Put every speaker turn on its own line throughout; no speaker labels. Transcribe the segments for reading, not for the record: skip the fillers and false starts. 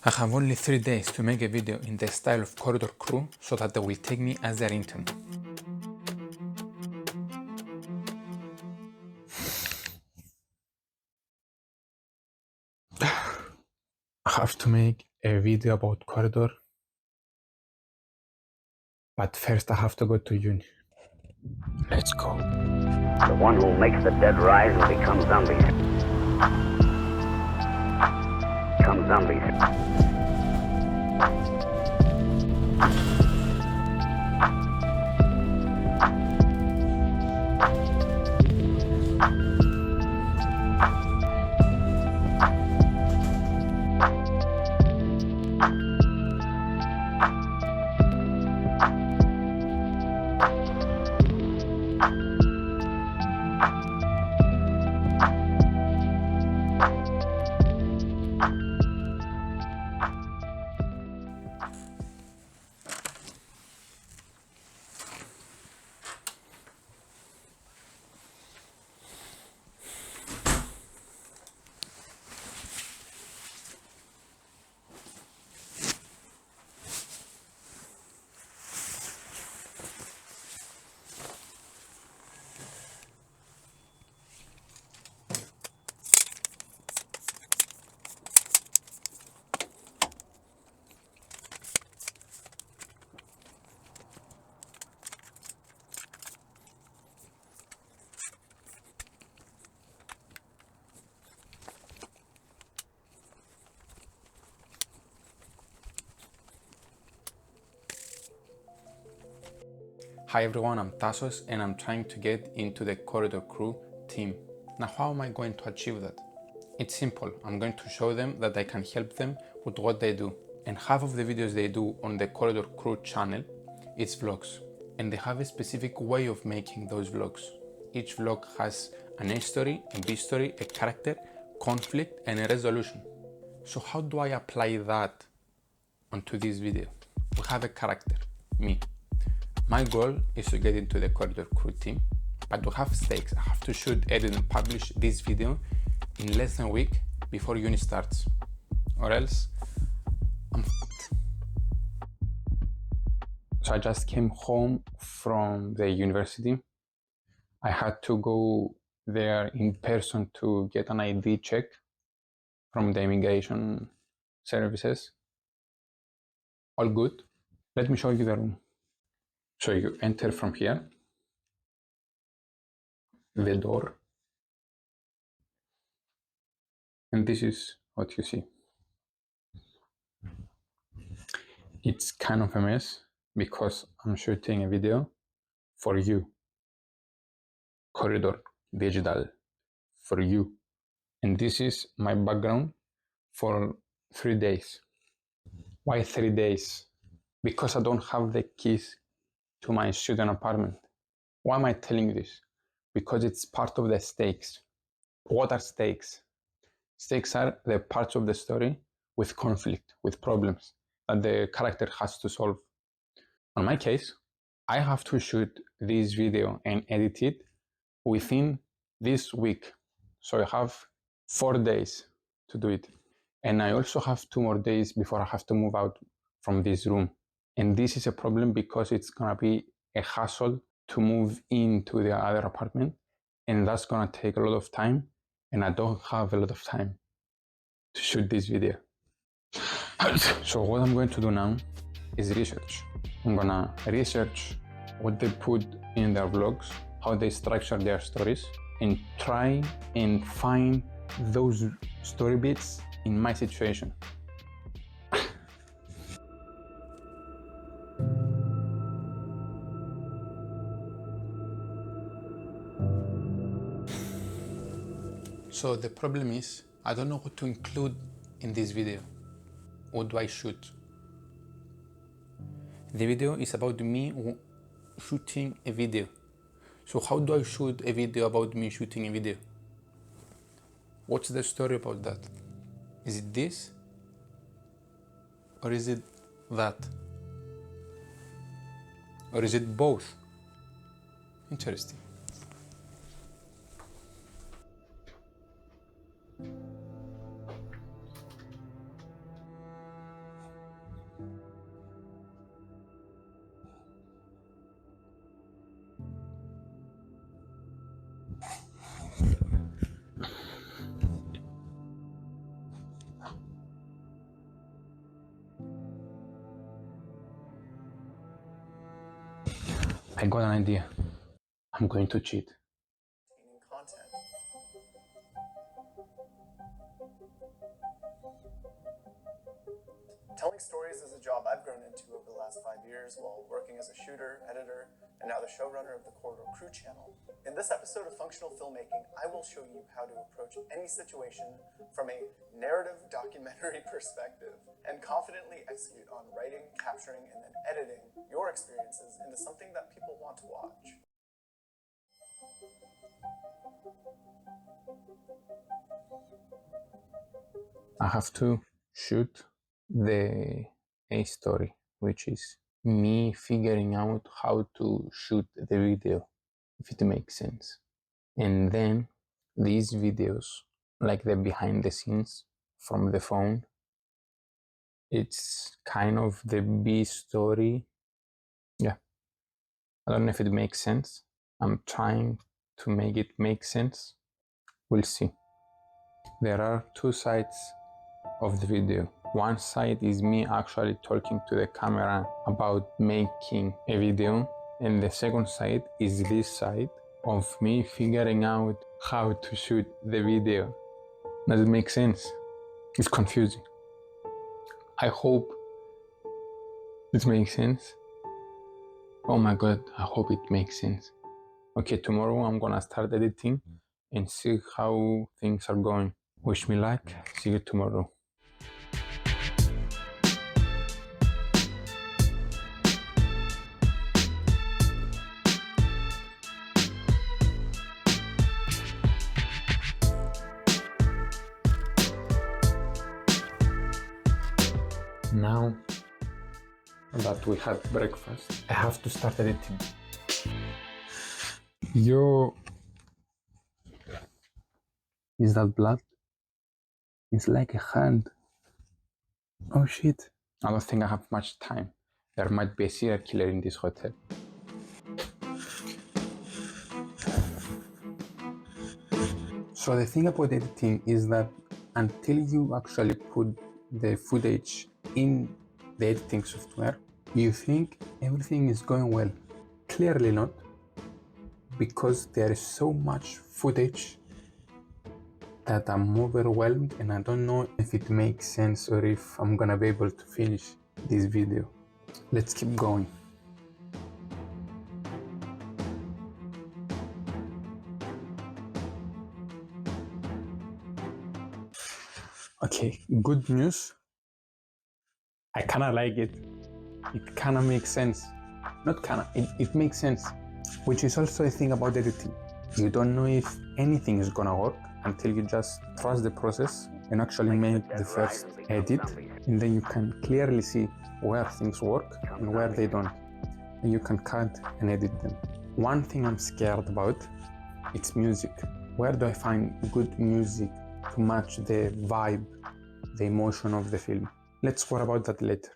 I have only 3 days to make a video in the style of Corridor Crew so that they will take me as their intern. I have to make a video about Corridor, but first I have to go to uni. Let's go.
The one who makes the dead rise and become zombies. Become zombies. Hi everyone, I'm Tassos and I'm trying to get into the Corridor Crew team. Now how am I going to achieve that? It's simple, I'm going to show them that I can help them with what they do. And half of the videos they do on the Corridor Crew channel is vlogs. And they have a specific way of making those vlogs. Each vlog has an A story, a B story, a character, conflict and a resolution. So how do I apply that onto this video? We have a character, me. My goal is to get into the Corridor Crew team, but to have stakes, I have to shoot, edit and publish this video in less than a week before uni starts, or else I'm f***ed. So I just came home from the university. I had to go there in person to get an ID check from the immigration services. All good. Let me show you the room. So you enter from here, the door, and this is what you see. It's kind of a mess because I'm shooting a video for you. Corridor Digital for you. And this is my background for 3 days. Why 3 days? Because I don't have the keys to my student apartment. Why am I telling you this? Because it's part of the stakes. What are stakes? Stakes are the parts of the story with conflict, with problems that the character has to solve. On my case, I have to shoot this video and edit it within this week. So I have 4 days to do it. And I also have 2 more days before I have to move out from this room. And this is a problem because it's gonna be a hassle to move into the other apartment. And that's gonna take a lot of time. And I don't have a lot of time to shoot this video. So what I'm going to do now is research. I'm gonna research what they put in their vlogs, how they structure their stories, and try and find those story beats in my situation. So the problem is, I don't know what to include in this video. What do I shoot? The video is about me shooting a video. So how do I shoot a video about me shooting a video? What's the story about that? Is it this? Or is it that? Or is it both? Interesting. I got an idea. I'm going to cheat.
Content. Telling stories is a job I've grown into over the last 5 years while working as a shooter, editor, and now the showrunner of the Corridor Crew channel. In this episode of Functional Filmmaking, I will show you how to approach any situation from a narrative documentary perspective and confidently execute on writing, capturing, and then editing your experiences into something that people want to watch.
I have to shoot the A story, which is me figuring out how to shoot the video, if it makes sense. And then these videos, like the behind the scenes from the phone, it's kind of the B story. Yeah, I don't know if it makes sense. I'm trying to make it make sense. We'll see. There are two sides of the video. One side is me actually talking to the camera about making a video, and the second side is this side of me figuring out how to shoot the video. Does it make sense? It's confusing. I hope it makes sense. Oh my god, I hope it makes sense. Okay, tomorrow I'm gonna start editing and see how things are going. Wish me luck. See you tomorrow. Now that we had breakfast, I have to start editing. Yo, is that blood? It's like a hand. Oh shit. I don't think I have much time. There might be a serial killer in this hotel. So the thing about editing is that until you actually put the footage in the editing software, you think everything is going well. Clearly not, because there is so much footage that I'm overwhelmed and I don't know if it makes sense or if I'm gonna be able to finish this video. Let's keep going. Okay, good news. I kinda like it. It kinda makes sense. Not kinda, it makes sense. Which is also a thing about editing. You don't know if anything is gonna work until you just trust the process and actually make the first edit, and then you can clearly see where things work and where they don't, and you can cut and edit them. One thing I'm scared about, it's music. Where do I find good music to match the vibe, the emotion of the film? Let's worry about that later.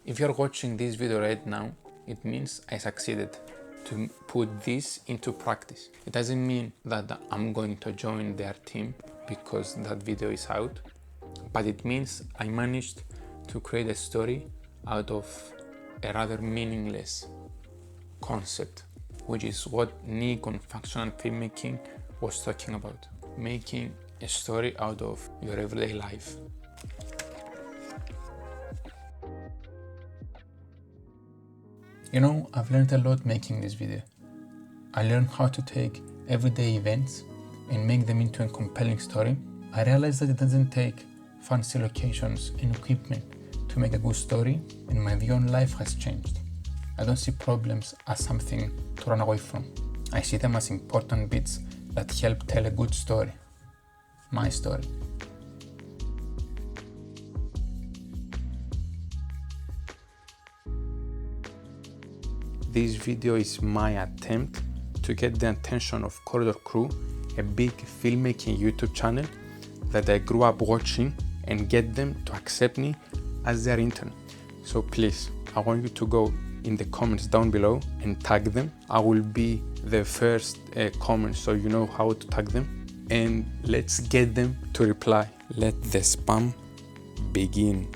If you're watching this video right now, it means I succeeded to put this into practice. It doesn't mean that I'm going to join their team because that video is out, but it means I managed to create a story out of a rather meaningless concept, which is what Nick on Functional Filmmaking was talking about. Making a story out of your everyday life. You know, I've learned a lot making this video. I learned how to take everyday events and make them into a compelling story. I realized that it doesn't take fancy locations and equipment to make a good story, and my view on life has changed. I don't see problems as something to run away from. I see them as important bits that help tell a good story. My story. This video is my attempt to get the attention of Corridor Crew, a big filmmaking YouTube channel that I grew up watching, and get them to accept me as their intern. So please, I want you to go in the comments down below and tag them. I will be the first comment so you know how to tag them. and let's get them to reply. Let the spam begin.